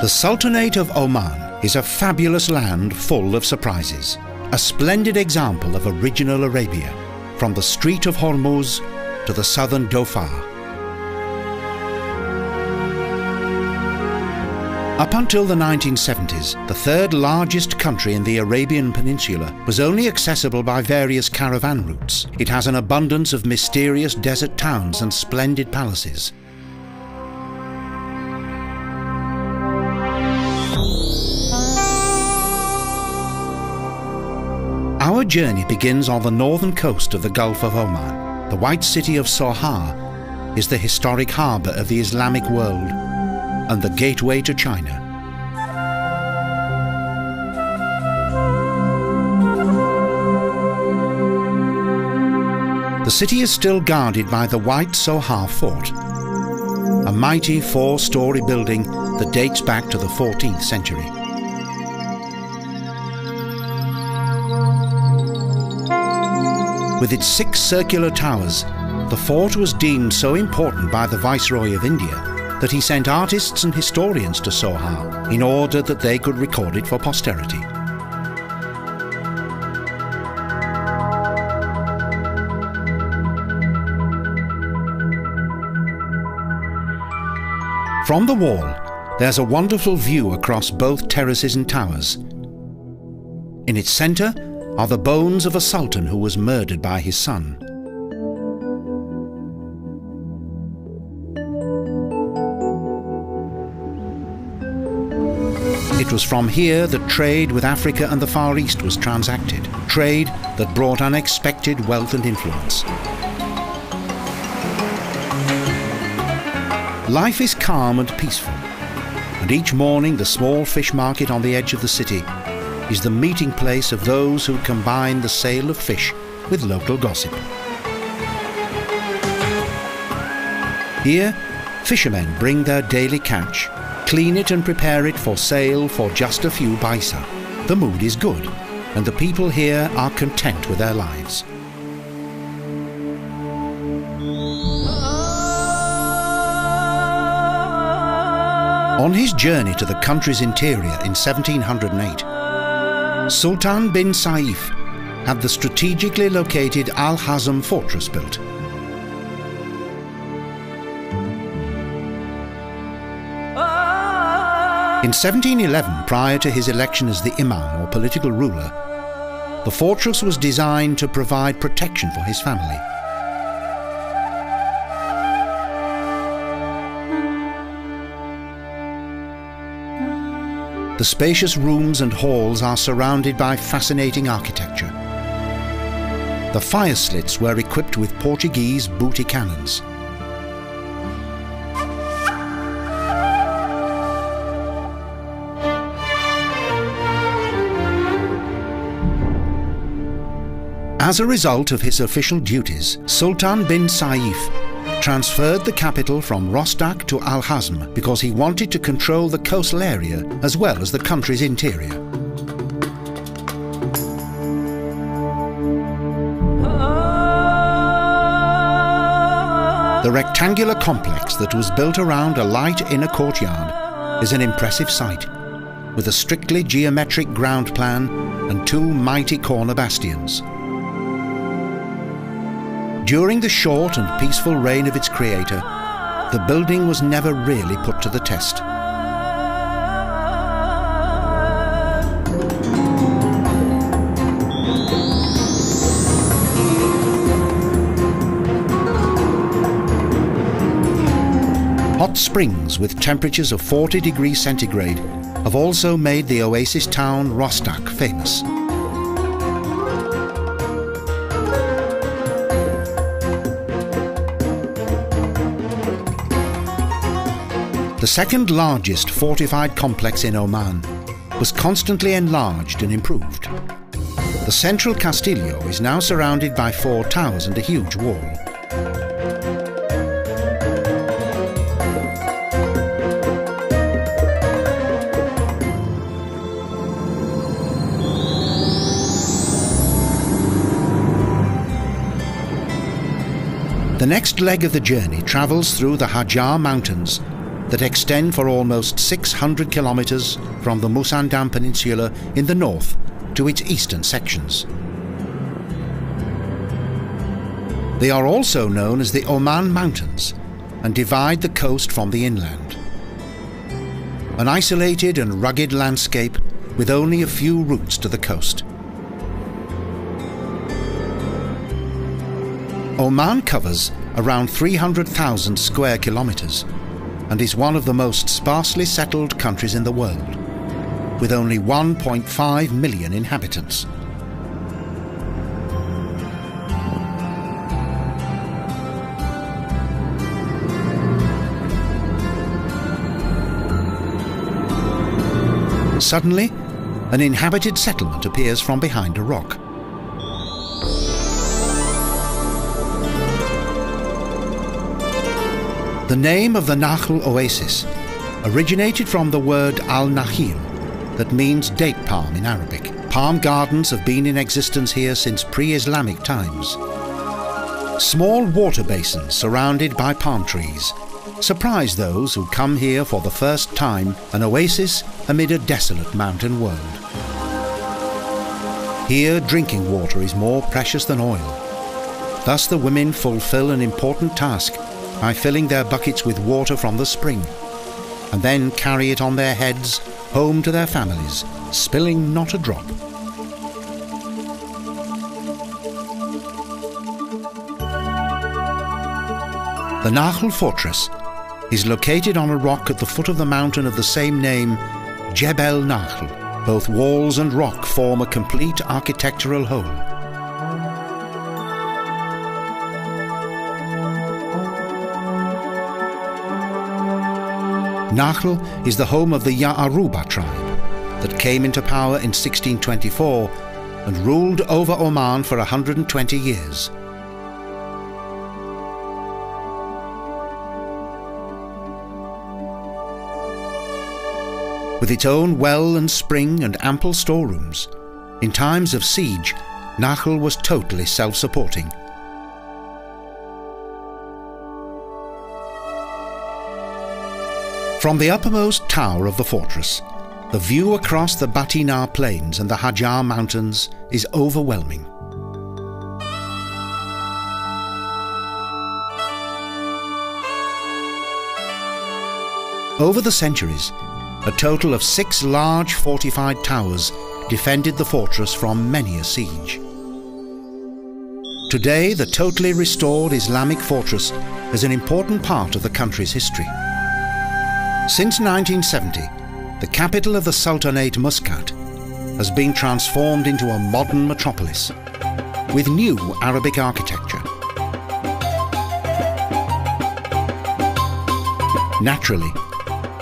The Sultanate of Oman is a fabulous land full of surprises, a splendid example of original Arabia, from the Strait of Hormuz to the southern Dhofar. Up until the 1970s, the third largest country in the Arabian Peninsula was only accessible by various caravan routes. It has an abundance of mysterious desert towns and splendid palaces. Our journey begins on the northern coast of the Gulf of Oman. The white city of Sohar is the historic harbour of the Islamic world and the gateway to China. The city is still guarded by the white Sohar Fort, a mighty four-storey building that dates back to the 14th century. With its 6 circular towers, the fort was deemed so important by the Viceroy of India that he sent artists and historians to Sohar in order that they could record it for posterity. From the wall, there's a wonderful view across both terraces and towers. In its centre are the bones of a sultan who was murdered by his son. It was from here that trade with Africa and the Far East was transacted, trade that brought unexpected wealth and influence. Life is calm and peaceful, and each morning the small fish market on the edge of the city is the meeting place of those who combine the sale of fish with local gossip. Here, fishermen bring their daily catch, clean it and prepare it for sale for just a few paisa. The mood is good, and the people here are content with their lives. On his journey to the country's interior in 1708, Sultan bin Saif had the strategically located Al-Hamra fortress built. In 1711, prior to his election as the Imam or political ruler, the fortress was designed to provide protection for his family. The spacious rooms and halls are surrounded by fascinating architecture. The fire slits were equipped with Portuguese booty cannons. As a result of his official duties, Sultan bin Saif transferred the capital from Rostak to Al-Hamra because he wanted to control the coastal area as well as the country's interior. The rectangular complex that was built around a light inner courtyard is an impressive sight, with a strictly geometric ground plan and 2 mighty corner bastions. During the short and peaceful reign of its creator, the building was never really put to the test. Hot springs with temperatures of 40 degrees centigrade have also made the oasis town Rostak famous. The second largest fortified complex in Oman was constantly enlarged and improved. The central Castillo is now surrounded by 4 towers and a huge wall. The next leg of the journey travels through the Hajar Mountains that extend for almost 600 kilometres from the Musandam Peninsula in the north to its eastern sections. They are also known as the Oman Mountains and divide the coast from the inland. An isolated and rugged landscape with only a few routes to the coast. Oman covers around 300,000 square kilometres and is one of the most sparsely settled countries in the world, with only 1.5 million inhabitants. Suddenly, an inhabited settlement appears from behind a rock. The name of the Nakhl oasis originated from the word al-Nakhil, that means date palm in Arabic. Palm gardens have been in existence here since pre-Islamic times. Small water basins surrounded by palm trees surprise those who come here for the first time, an oasis amid a desolate mountain world. Here drinking water is more precious than oil. Thus the women fulfill an important task by filling their buckets with water from the spring, and then carry it on their heads home to their families, spilling not a drop. The Nakhl fortress is located on a rock at the foot of the mountain of the same name, Jebal-Nakhl. Both walls and rock form a complete architectural whole. Nakhl is the home of the Yaruba tribe that came into power in 1624 and ruled over Oman for 120 years. With its own well and spring and ample storerooms, in times of siege, Nakhl was totally self-supporting. From the uppermost tower of the fortress, the view across the Batina plains and the Hajar Mountains is overwhelming. Over the centuries, a total of 6 large fortified towers defended the fortress from many a siege. Today, the totally restored Islamic fortress is an important part of the country's history. Since 1970, the capital of the Sultanate, Muscat, has been transformed into a modern metropolis with new Arabic architecture. Naturally,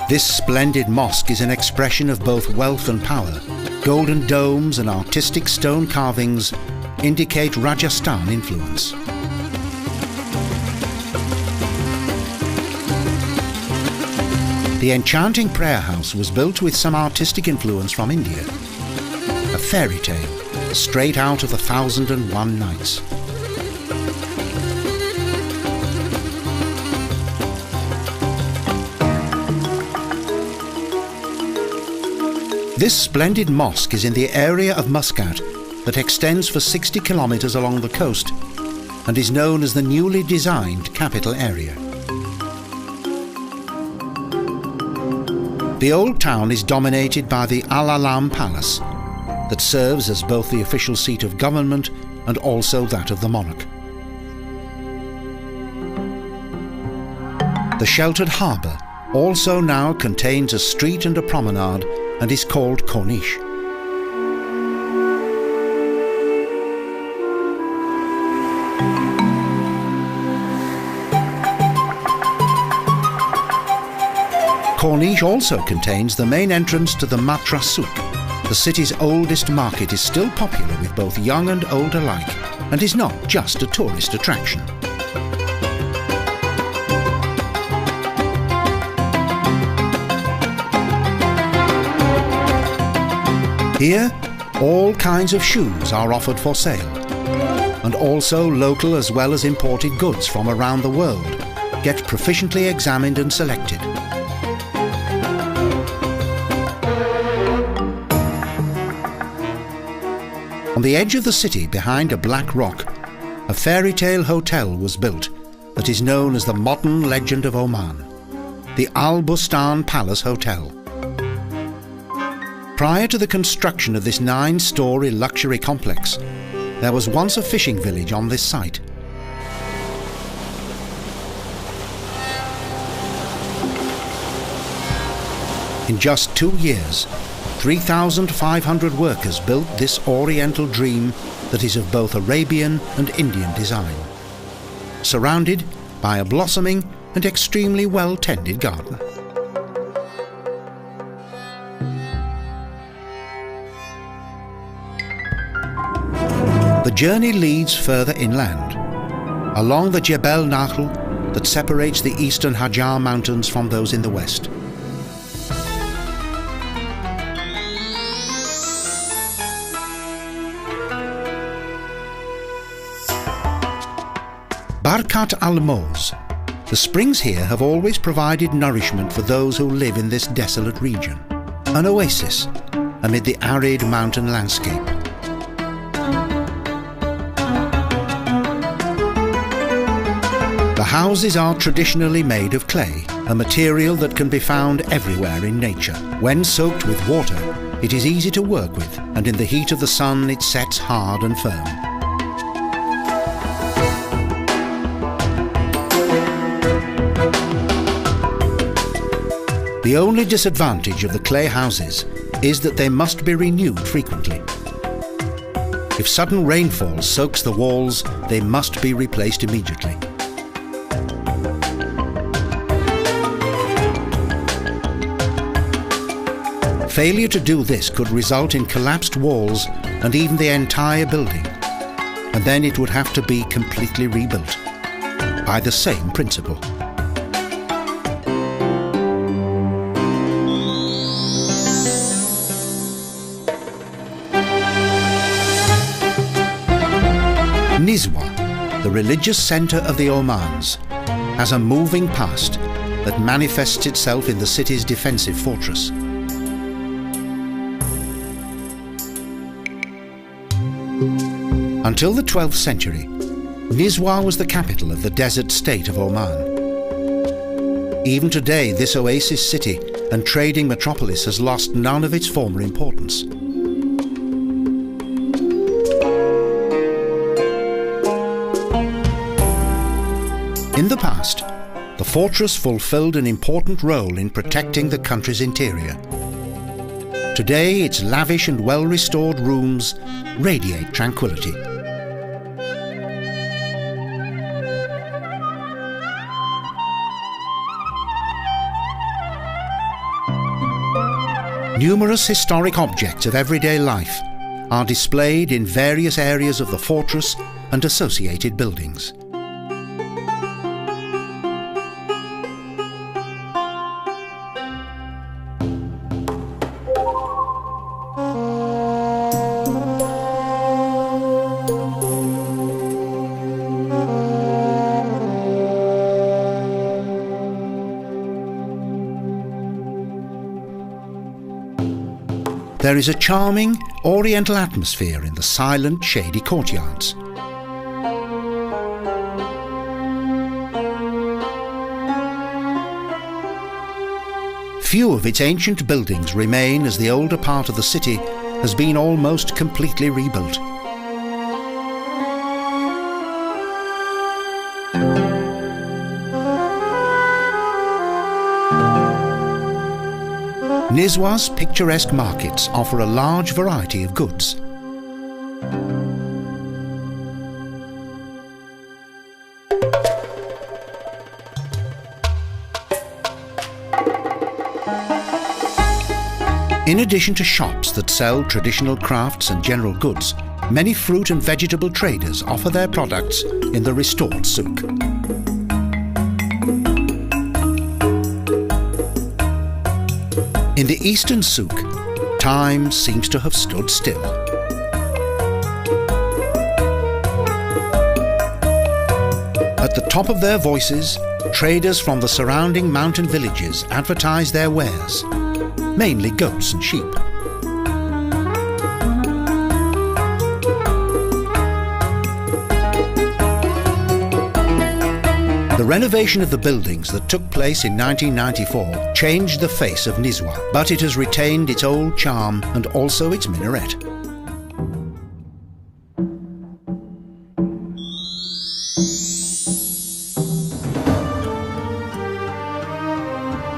this splendid mosque is an expression of both wealth and power. Golden domes and artistic stone carvings indicate Rajasthan influence. The enchanting prayer house was built with some artistic influence from India. A fairy tale straight out of the 1001 Nights. This splendid mosque is in the area of Muscat that extends for 60 kilometres along the coast and is known as the newly designed capital area. The old town is dominated by the Al-Alam Palace that serves as both the official seat of government and also that of the monarch. The sheltered harbour also now contains a street and a promenade and is called Corniche. Corniche also contains the main entrance to the Matra Souk. The city's oldest market is still popular with both young and old alike and is not just a tourist attraction. Here, all kinds of shoes are offered for sale. and also local as well as imported goods from around the world, get proficiently examined and selected. On the edge of the city, behind a black rock, a fairy tale hotel was built that is known as the modern legend of Oman, the Al Bustan Palace Hotel. Prior to the construction of this 9-storey luxury complex, there was once a fishing village on this site. In just 2 years, 3,500 workers built this oriental dream that is of both Arabian and Indian design, surrounded by a blossoming and extremely well-tended garden. The journey leads further inland, along the Jebal-Akhdar that separates the eastern Hajar Mountains from those in the west. Barkat al-Moz. The springs here have always provided nourishment for those who live in this desolate region, an oasis amid the arid mountain landscape. The houses are traditionally made of clay, a material that can be found everywhere in nature. When soaked with water, it is easy to work with, and in the heat of the sun it sets hard and firm. The only disadvantage of the clay houses is that they must be renewed frequently. If sudden rainfall soaks the walls, they must be replaced immediately. Failure to do this could result in collapsed walls and even the entire building, and then it would have to be completely rebuilt by the same principle. Nizwa, the religious centre of the Omans, has a moving past that manifests itself in the city's defensive fortress. Until the 12th century, Nizwa was the capital of the Desert State of Oman. Even today, this oasis city and trading metropolis has lost none of its former importance. In the past, the fortress fulfilled an important role in protecting the country's interior. Today, its lavish and well-restored rooms radiate tranquility. Numerous historic objects of everyday life are displayed in various areas of the fortress and associated buildings. There is a charming, oriental atmosphere in the silent, shady courtyards. Few of its ancient buildings remain, as the older part of the city has been almost completely rebuilt. Nizwa's picturesque markets offer a large variety of goods. In addition to shops that sell traditional crafts and general goods, many fruit and vegetable traders offer their products in the restored souk. In the eastern souk, time seems to have stood still. At the top of their voices, traders from the surrounding mountain villages advertise their wares, mainly goats and sheep. The renovation of the buildings that took place in 1994 changed the face of Nizwa, but it has retained its old charm and also its minaret.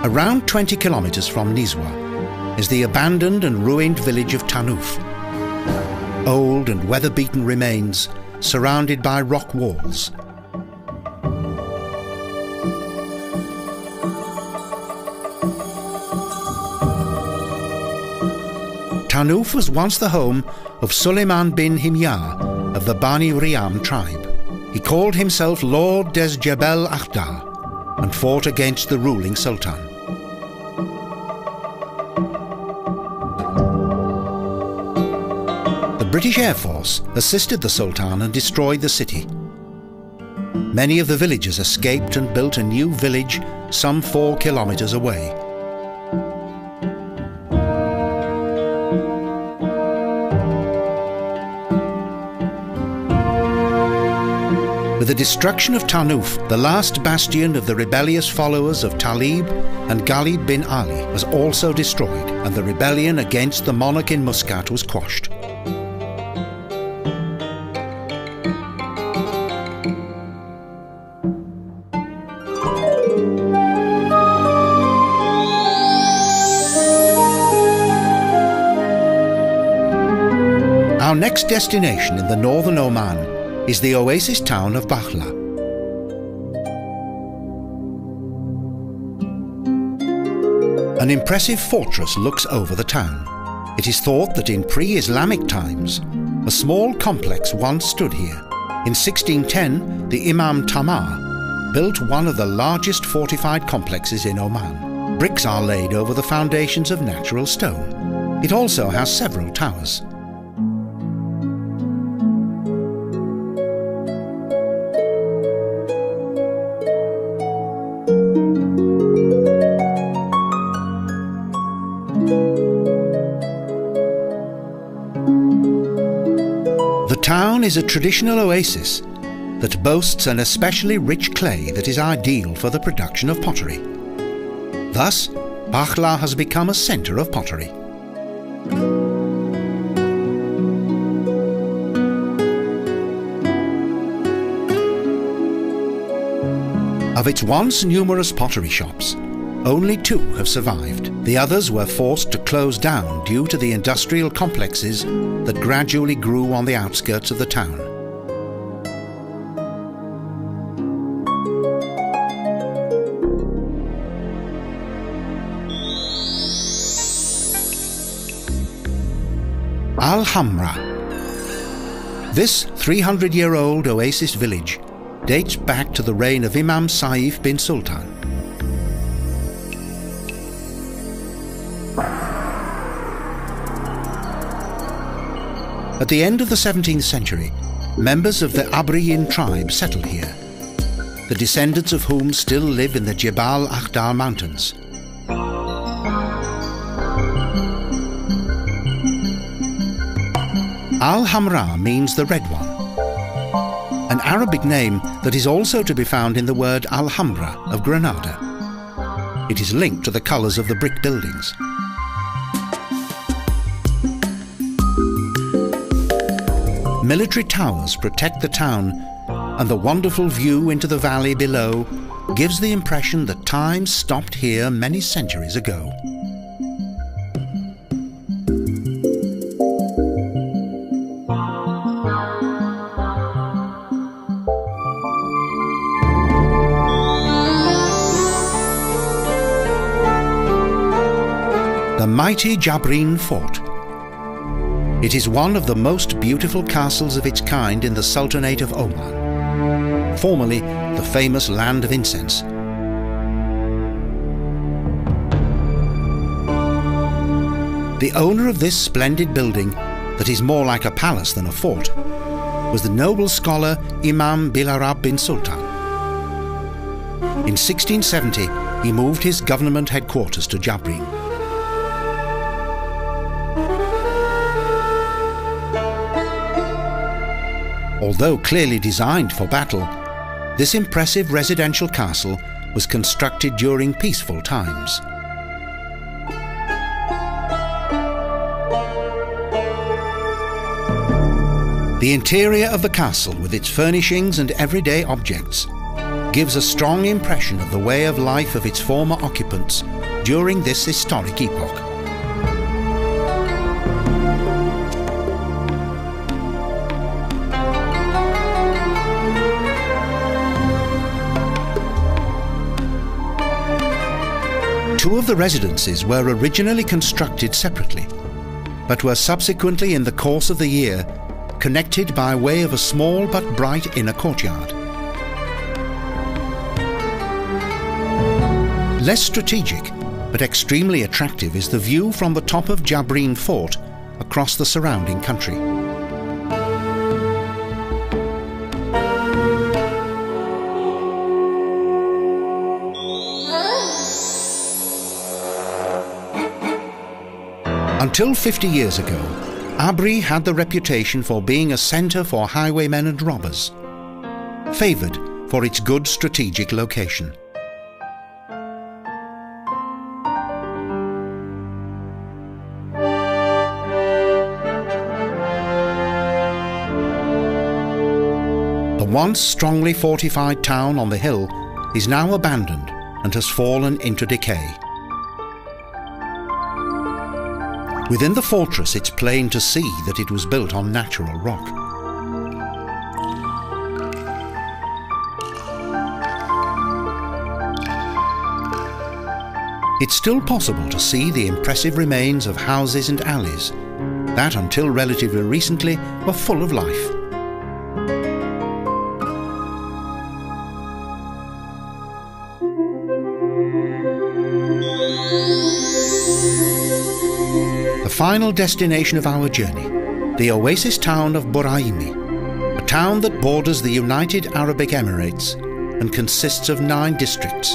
Around 20 kilometres from Nizwa is the abandoned and ruined village of Tanuf. Old and weather-beaten remains surrounded by rock walls. Tanuf was once the home of Suleiman bin Himyar of the Bani Riyam tribe. He called himself Lord des Jebal-Akhdar and fought against the ruling sultan. The British Air Force assisted the sultan and destroyed the city. Many of the villagers escaped and built a new village some 4 kilometres away. With the destruction of Tanuf, the last bastion of the rebellious followers of Talib and Ghalib bin Ali was also destroyed, and the rebellion against the monarch in Muscat was quashed. Our next destination in the northern Oman is the oasis town of Bakhla. An impressive fortress looks over the town. It is thought that in pre-Islamic times, a small complex once stood here. In 1610, the Imam Tamar built one of the largest fortified complexes in Oman. Bricks are laid over the foundations of natural stone. It also has several towers. The town is a traditional oasis that boasts an especially rich clay that is ideal for the production of pottery. Thus, Bakhla has become a centre of pottery. Of its once numerous pottery shops, only 2 have survived. The others were forced to close down due to the industrial complexes that gradually grew on the outskirts of the town. Al-Hamra. This 300-year-old oasis village dates back to the reign of Imam Saif Bin Sultan. At the end of the 17th century, members of the Abriyin Tribe settled here, the descendants of whom still live in the Jebal-Akhdar Mountains. Al-Hamra means the red one, an Arabic name that is also to be found in the word Alhambra of Granada. It is linked to the colours of the brick buildings. Military towers protect the town, and the wonderful view into the valley below gives the impression that time stopped here many centuries ago. The mighty Abriyin Fort. It is one of the most beautiful castles of its kind in the Sultanate of Oman, formerly the famous land of incense. The owner of this splendid building, that is more like a palace than a fort, was the noble scholar Imam Saif Bin Sultan. In 1670, he moved his government headquarters to Abriyin. Although clearly designed for battle, this impressive residential castle was constructed during peaceful times. The interior of the castle, with its furnishings and everyday objects, gives a strong impression of the way of life of its former occupants during this historic epoch. Two of the residences were originally constructed separately, but were subsequently, in the course of the year, connected by way of a small but bright inner courtyard. Less strategic, but extremely attractive, is the view from the top of Abriyin Fort across the surrounding country. Until 50 years ago, Abriyin had the reputation for being a centre for highwaymen and robbers, favoured for its good strategic location. The once strongly fortified town on the hill is now abandoned and has fallen into decay. Within the fortress, it's plain to see that it was built on natural rock. It's still possible to see the impressive remains of houses and alleys that, until relatively recently, were full of life. The final destination of our journey, the oasis town of Buraimi, a town that borders the United Arab Emirates and consists of 9 districts.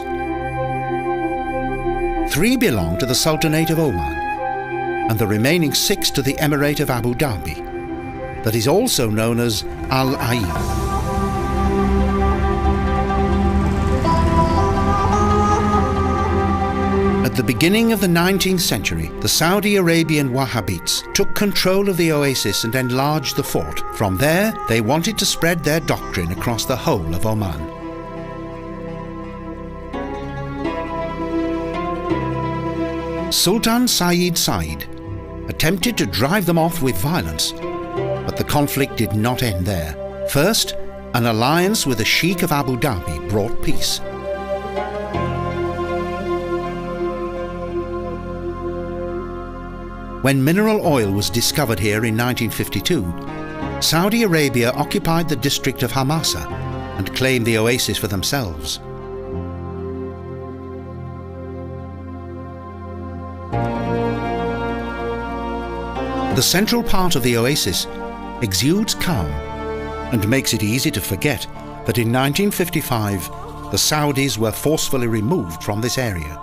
3 belong to the Sultanate of Oman, and the remaining 6 to the Emirate of Abu Dhabi, that is also known as Al-Ain. At the beginning of the 19th century, the Saudi Arabian Wahhabites took control of the oasis and enlarged the fort. From there, they wanted to spread their doctrine across the whole of Oman. Sultan Said attempted to drive them off with violence, but the conflict did not end there. First, an alliance with the Sheikh of Abu Dhabi brought peace. When mineral oil was discovered here in 1952, Saudi Arabia occupied the district of Hamasa and claimed the oasis for themselves. The central part of the oasis exudes calm and makes it easy to forget that in 1955 the Saudis were forcefully removed from this area.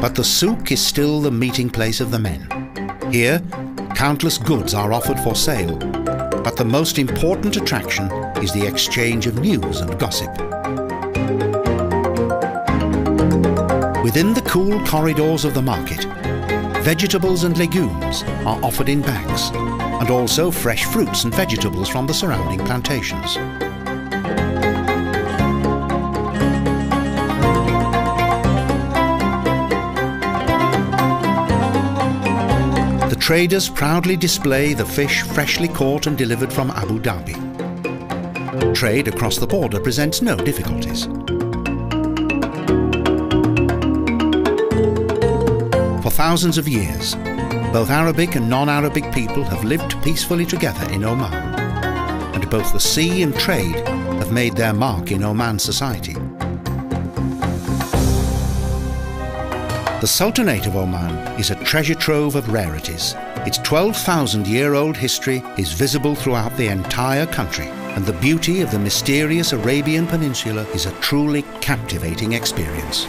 But the souk is still the meeting place of the men. Here, countless goods are offered for sale, but the most important attraction is the exchange of news and gossip. Within the cool corridors of the market, vegetables and legumes are offered in bags, and also fresh fruits and vegetables from the surrounding plantations. The traders proudly display the fish freshly caught and delivered from Abu Dhabi. Trade across the border presents no difficulties. For thousands of years, both Arabic and non-Arabic people have lived peacefully together in Oman, and both the sea and trade have made their mark in Oman society. The Sultanate of Oman is a treasure trove of rarities. Its 12,000-year-old history is visible throughout the entire country, and the beauty of the mysterious Arabian Peninsula is a truly captivating experience.